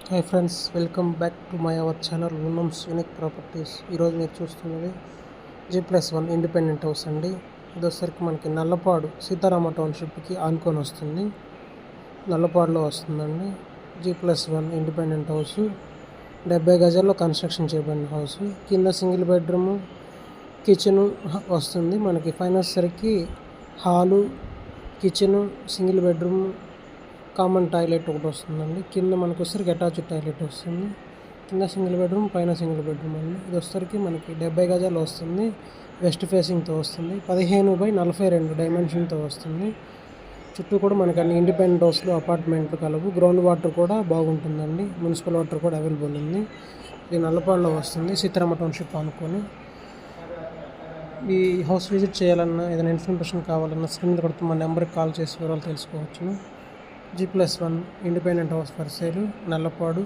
Hi friends, welcome back to my our channel ఉన్నమ్స్ unique properties. ఈరోజు మీరు చూస్తున్నది G+1 ఇండిపెండెంట్ హౌస్ అండి. ఇది వచ్చేసరికి మనకి నల్లపాడు సీతారామ టౌన్షిప్కి ఆనుకొని వస్తుంది. నల్లపాడులో వస్తుందండి. G+1 ఇండిపెండెంట్ హౌస్ 70 గజాల్లో కన్స్ట్రక్షన్ చేయబడిన హౌస్. కింద సింగిల్ బెడ్రూము, కిచెను వస్తుంది. మనకి పైన వచ్చేసరికి hall, kitchen, single bedroom, common toilet ఒకటి వస్తుందండి. కింద మనకు వచ్చరికి అటాచ్డ్ టాయిలెట్ వస్తుంది. కింద సింగిల్ బెడ్రూమ్, పైన సింగిల్ బెడ్రూమ్ అండి. ఇది వచ్చరికి మనకి 70 గజాలు వస్తుంది. వెస్ట్ ఫేసింగ్తో వస్తుంది. 15/42 డైమెన్షన్తో వస్తుంది. చుట్టూ కూడా మనకి అన్ని ఇండిపెండెంట్ హౌస్లు, అపార్ట్మెంట్లు కలవు. గ్రౌండ్ వాటర్ కూడా బాగుంటుందండి. మున్సిపల్ వాటర్ కూడా అవైలబుల్ ఉంది. ఇది నల్లపాడులో వస్తుంది, సీతారామ టౌన్షిప్ అనుకొని. ఈ హౌస్ విజిట్ చేయాలన్నా, ఏదైనా ఇన్ఫర్మేషన్ కావాలన్నా స్క్రీన్ మీద కొడుతున్న మా నెంబర్కి కాల్ చేసి వివరాలు తెలుసుకోవచ్చును. G+1 independent house for sale, Nallapadu,